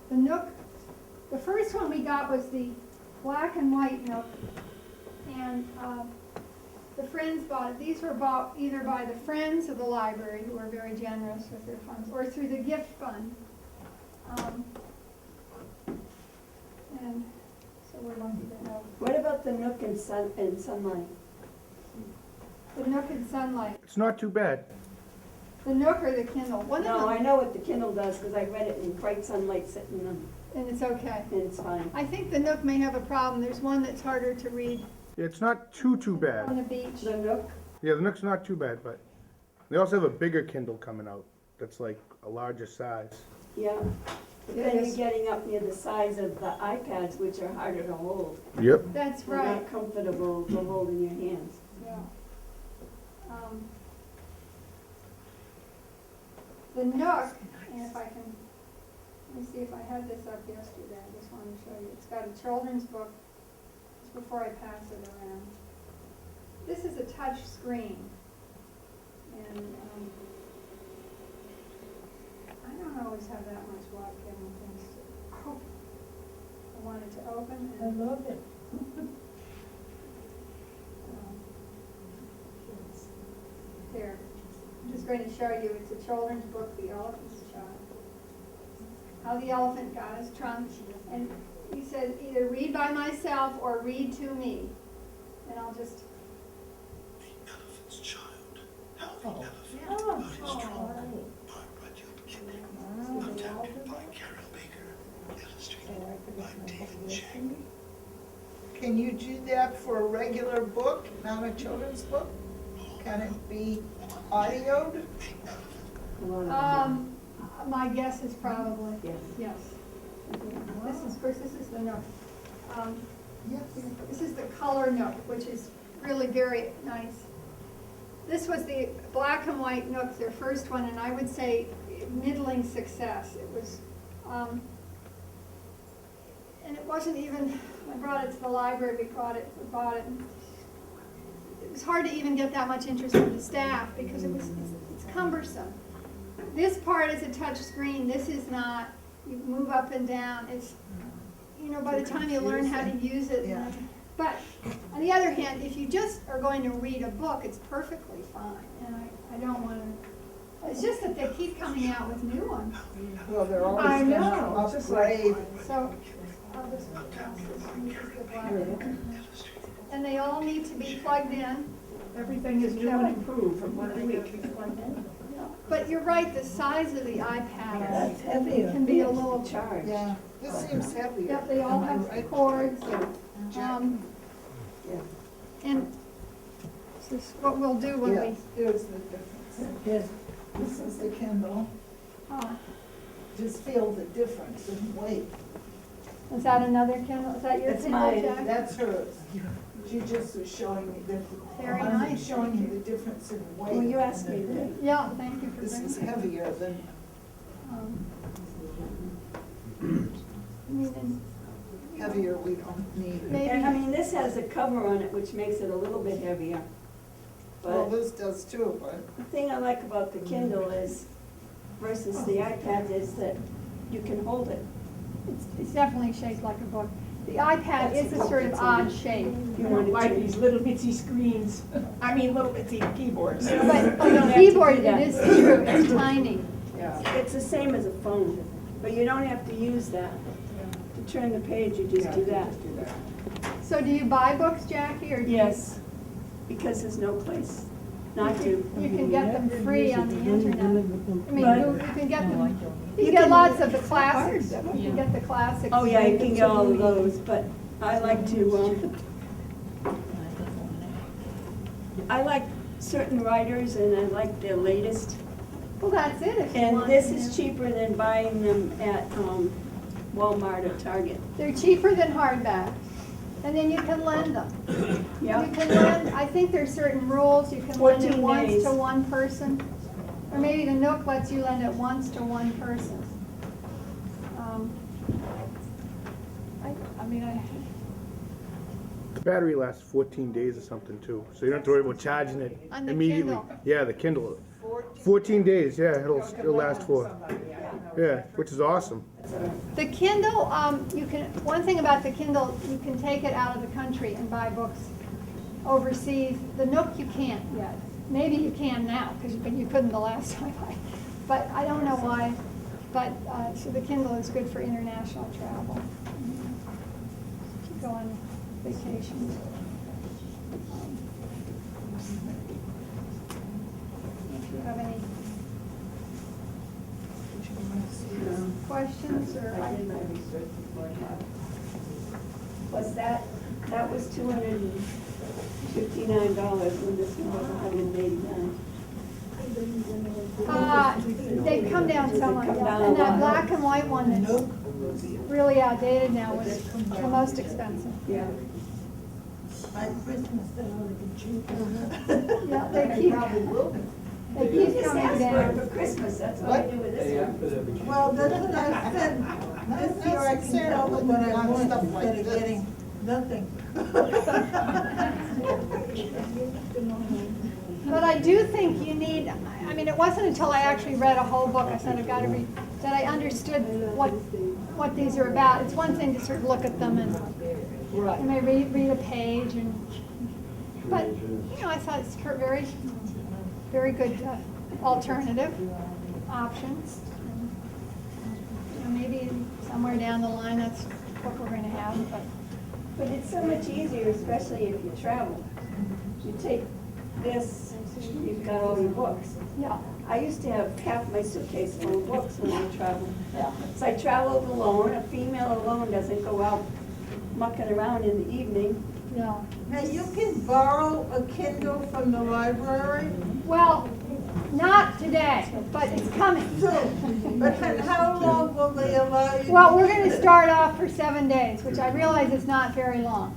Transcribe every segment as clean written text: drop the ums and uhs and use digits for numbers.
The Nook, the first one we got was the black and white Nook, and the Friends bought it. These were bought either by the Friends of the library, who were very generous with their funds, or through the gift fund. And so we're lucky to have What about the Nook and Sunlight? the Nook and Sunlight. It's not too bad. The Nook or the Kindle. One of No, them, I know what the Kindle does because I read it in bright sunlight sitting on, and it's okay. and it's fine. I think the Nook may have a problem. There's one that's harder to read Yeah, it's not too on bad. the beach. The Nook? Yeah, the Nook's not too bad, but they also have a bigger Kindle coming out that's like a larger size. Yeah. But Yeah, then this- you're getting up near the size of the iPads, which are harder to hold. Yep. That's They're right. not comfortable to hold in your hands. Yeah. The Nook, and if I can, let me see if I had this up yesterday, I just wanted to show you. It's got a children's book, just before I pass it around. This is a touch screen, and I don't always have that much luck getting things to open. I wanted to open I and love it. here. I'm just going to show you, it's a children's book, The Elephant's Child. How the elephant got his trunk, and he said either read by myself or read to me. And I'll just, The Elephant's Child. How the Oh. Elephant Oh, Got His Trunk. right. By Rudyard Kipling. Oh, Adapted by Carol Baker. Illustrated by David Chang. Can you do that for a regular book, not a children's book? Can it be audioed? A lot of them. my guess is probably, Yes. yes. This is, of course, this is the Nook. Yes. This is the color Nook, which is really very nice. This was the black and white Nook, their first one, and I would say middling success. It was, and it wasn't even, I brought it to the library, we bought it. It was hard to even get that much interest from the staff because it's cumbersome. This part is a touch screen, this is not. You move up and down, it's, by the time you learn how to use it. Yeah. But on the other hand, if you just are going to read a book, it's perfectly fine, and I don't want to, it's just that they keep coming out with new ones. Well, they're always I gonna know, just like, upgrade. so, I'll just pass this, and this is the black one. And they all need to be plugged in. Everything is new and improved from one week. But you're right, the size of the iPad That's heavier. can be a little, Charge. Yeah, this seems heavier. yep, they all Am I have right? cords. Jack? Yeah. And this is what we'll do when Yeah, we, here's the difference. This is the Kindle. Just feel the difference in weight. is that another Kindle? Is that your That's Kindle, mine. Jack? That's hers. She just was showing me the, Very I'm nice. showing you the difference in weight. Well, you asked me that. Yeah, thank you for This bringing is it. heavier than, I mean, heavier, we don't need it. Maybe. And I mean, this has a cover on it, which makes it a little bit heavier. Well, But this does too, but the thing I like about the Kindle is, versus the iPad, is that you can hold it. It's definitely shaped like a book. The iPad is a sort of odd shape. You I want don't like to. these little bitsy screens, little bitsy keyboards. But on You don't the have to keyboard, do it that. is true, it's tiny. Yeah. It's the same as a phone, but you don't have to use that. To turn the page, you just do that. So do you buy books, Jackie, or do you? Yes, because there's no place not to. You can get them free on the internet. I mean, But- you can get them, you You get can- lots of the classics. You can get the classics. Oh, yeah, you can get all of those, but I like to, I like certain writers and I like their latest. Well, that's it if you And want. this is cheaper than buying them at Walmart or Target. They're cheaper than hardback, and then you can lend them. You Yeah. can lend, I think there's certain rules, you can lend it 14 once days. to one person, or maybe the Nook lets you lend it once to one person. The battery lasts 14 days or something too, so you don't have to worry about charging it On the immediately. Kindle. Yeah, the Kindle. 14 days, yeah, it'll You can it'll lend last it to for, somebody, yeah, which is awesome. The Kindle, one thing about the Kindle, you can take it out of the country and buy books overseas. The Nook you can't yet. Maybe you can now, but you couldn't the last time. But I don't know why. But, so the Kindle is good for international travel. If you go on vacation. If you have any questions or? I did my research before that. Plus that was $259 when this one was $189. They've come down somewhat, Come yeah. down a And that lot. black and white one that's really outdated now was the most expensive. Yeah. By Christmas, they're gonna be cheaper. Yeah, they keep Just coming ask for it down. for Christmas, that's what I do with this one. Well, that's what I said. This year I can tell them what I want instead of getting nothing. But I do think you need, I mean, it wasn't until I actually read a whole book, I said I've got to read, that I understood what these are about. It's one thing to sort of look at them and you may read a page but, you know, I thought it's very, very good alternative options. You know, maybe somewhere down the line that's what we're going to have, But it's so much easier, especially if you travel. You take this, you've got all your books. yeah. I used to have half my suitcase full of books when I traveled. So I traveled alone. A female alone doesn't go out mucking around in the evening. Yeah. Now, you can borrow a Kindle from the library Well, not today, but it's coming. soon, but how long will they allow you? Well, we're going to start off for 7 days, which I realize is not very long.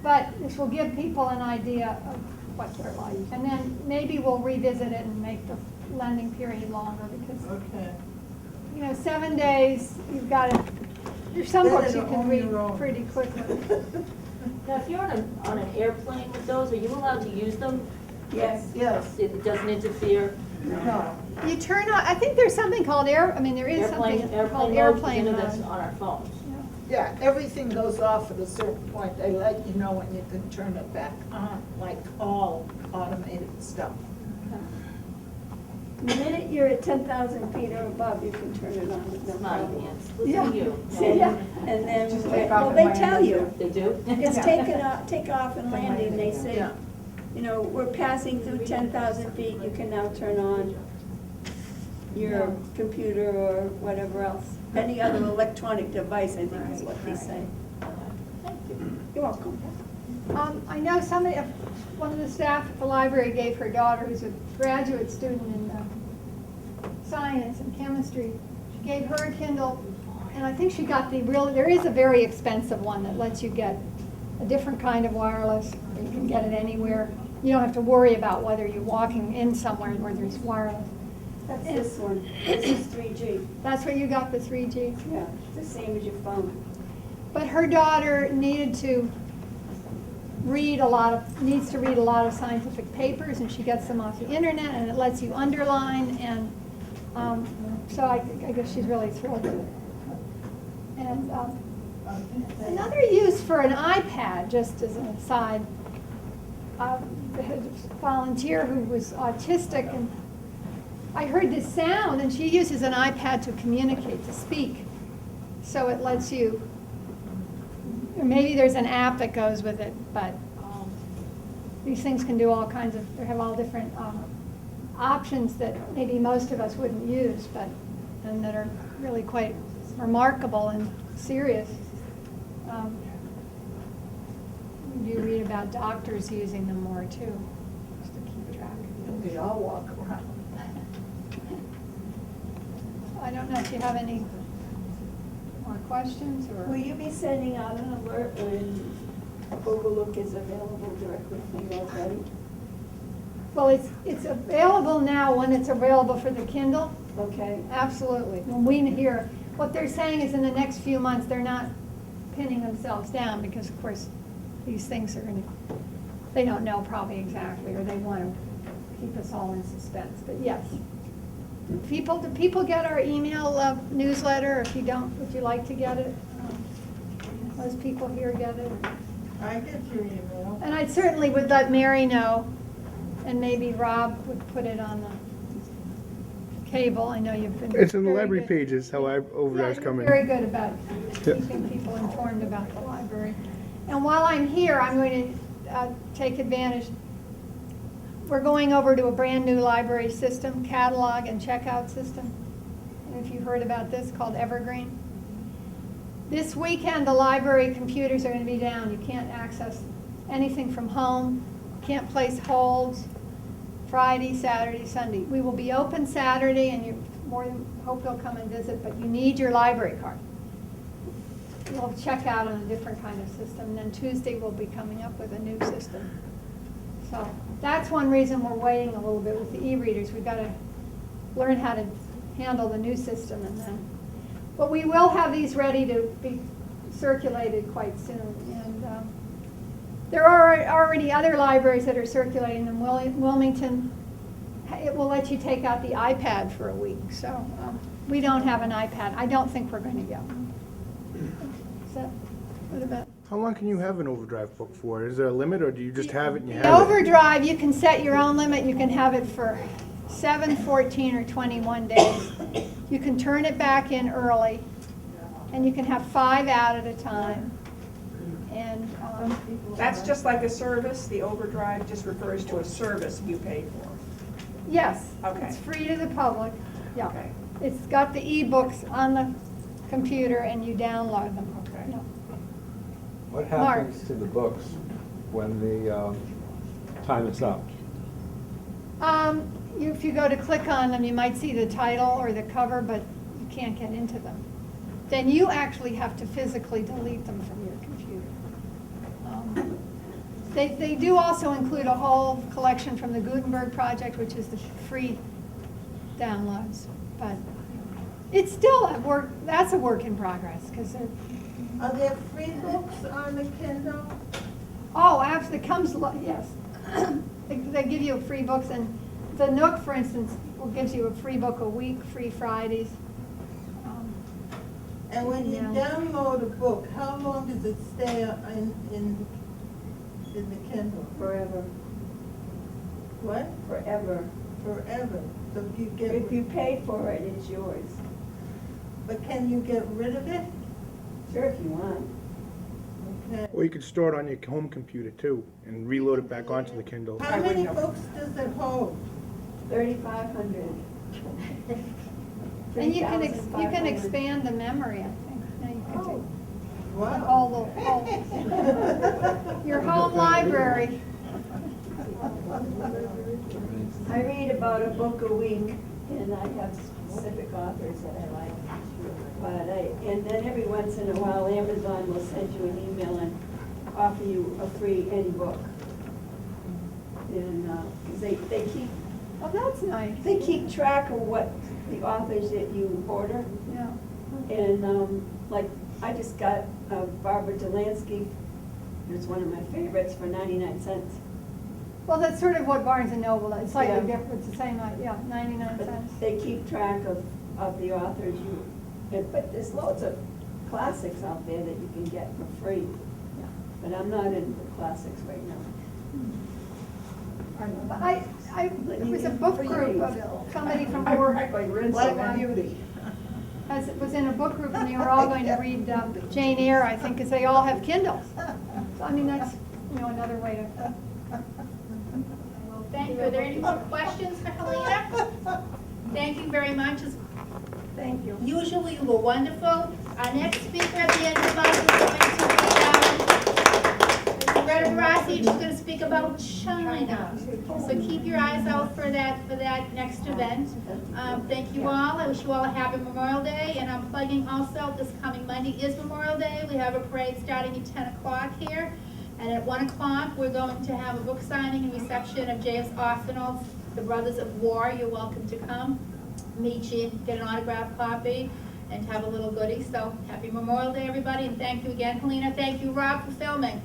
But this will give people an idea of what they're like. And then maybe we'll revisit it and make the lending period longer because, Okay. you know, 7 days, you've got to, there's some books you can On read your own. pretty quickly. Now, if you're on an airplane with those, are you allowed to use them? Yes. Yes, It doesn't interfere? no. You turn on, I think there's something called there is something called Airplane airplane mode, that's mode. on our phones. Yeah, everything goes off at a certain point. They let you know when you can turn it back on, like all automated stuff. The minute you're at 10,000 feet or above, you can turn it on with no It's not problem. enhanced. Listen to you. Yeah. And then, Just take well, off they and tell land. you. They do? It's take off and landing, they say, Yeah. you know, we're passing through 10,000 feet, you can now turn on your computer or whatever else. Any other electronic device, I think is what they say. You're welcome. I know somebody, one of the staff at the library gave her daughter, who's a graduate student in science and chemistry, she gave her a Kindle, and I think she got there is a very expensive one that lets you get a different kind of wireless. You can get it anywhere. You don't have to worry about whether you're walking in somewhere where there's wireless. That's this one. This is 3G. That's where you got the 3G. Yeah, it's the same as your phone. But her daughter needs to read a lot of scientific papers, and she gets them off the internet, and it lets you underline, and so I guess she's really thrilled with it. And another use for an iPad, just as an aside, I had a volunteer who was autistic, and I heard this sound, and she uses an iPad to communicate, to speak. So it lets you, maybe there's an app that goes with it, but these things can do all kinds of, they have all different options that maybe most of us wouldn't use, and that are really quite remarkable and serious. You read about doctors using them more too, just to keep track. We all walk around. I don't know if you have any more questions Will or. you be sending out an alert when Overlook is available directly for you already? Well, it's available now when it's available for the Kindle. Okay. Absolutely. When we hear, what they're saying is in the next few months, they're not pinning themselves down because, of course, these things are going to, they don't know probably exactly, or they want to keep us all in suspense, but yes. Do people get our email newsletter? If you don't, would you like to get it? Most people here get it. I get your email. And I certainly would let Mary know, and maybe Rob would put it on the cable. I know you've been. It's in the very library good. pages, how I override's Yeah, coming. you're very good about Yep. keeping people informed about the library. And while I'm here, I'm going to take advantage. We're going over to a brand-new library system, catalog and checkout system. And if you've heard about this, called Evergreen. This weekend, the library computers are going to be down. You can't access anything from home. You can't place holds. Friday, Saturday, Sunday. We will be open Saturday, and you more than hope you'll come and visit, but you need your library card. We'll check out on a different kind of system, and then Tuesday we'll be coming up with a new system. So that's one reason we're waiting a little bit with the e-readers. We've got to learn how to handle the new system, and then. But we will have these ready to be circulated quite soon. And there are already other libraries that are circulating in Wilmington. It will let you take out the iPad for a week. So we don't have an iPad. I don't think we're going to get one. What about? How long can you have an overdrive book for? Is there a limit, or do you just have it and you The have it? overdrive, you can set your own limit. You can have it for 7, 14, or 21 days. You can turn it back in early, and you can have 5 out at a time. And That's just like a service, the overdrive just refers to a service you pay for. yes, Okay. it's free to the public. Yeah, Okay. it's got the e-books on the computer, and you download them. Okay. Yeah. What happens to the books when the time is up? If you go to click on them, you might see the title or the cover, but you can't get into them. Then you actually have to physically delete them from your computer. They do also include a whole collection from the Gutenberg Project, which is the free downloads. But it's still a work. That's a work in progress because they're. Are there free books on the Kindle? Oh, actually, yes. They give you free books, and the Nook, for instance, gives you a free book a week, free Fridays. And when you Yeah. download a book, how long does it stay in the Kindle? Forever, What? forever. Forever. So if you get, If you pay for it, it's yours. but can you get rid of it? Sure, if you want. Okay. Or you could store it on your home computer too, and reload it back onto the Kindle. How many books does it hold? 3,500. And you can 3,500. expand the memory, I think. Now you can take Wow. all your home library. I read about a book a week, and I have specific authors that I like. And then every once in a while, Amazon will send you an email and offer you a free any book. And 'cause they keep Oh, that's nice. track of what the authors that you order. Yeah. And like I just got Barbara Delansky. It's one of my favorites for 99 cents. Well, that's sort of what Barnes and Noble is. It's slightly Yeah. different. It's the same, 99 But cents. they keep track of the authors but there's loads of classics out there that you can get for free. Yeah. But I'm not into classics right now. It was a book group of somebody from work. Black Beauty. Was in a book group, and they were all going to read Jane Eyre, I think, because they all have Kindles. So, I mean, that's, another way to. Well, thank you. Are there any more questions for Helena? Thank you very much. As Thank you. usual, you were wonderful. Our next speaker at the end of the month is going to be Loretta Rossi. She's going to speak about China. So keep your eyes out for that next event. Thank you all. I wish you all a happy Memorial Day. And I'm plugging also this coming Monday is Memorial Day. We have a parade starting at 10 o'clock here. And at 1 o'clock, we're going to have a book signing and reception of J.S. Arsenal's The Brothers of War. You're welcome to come, meet you, get an autographed copy, and have a little goodie. So happy Memorial Day, everybody, and thank you again, Helena. Thank you, Rob, for filming.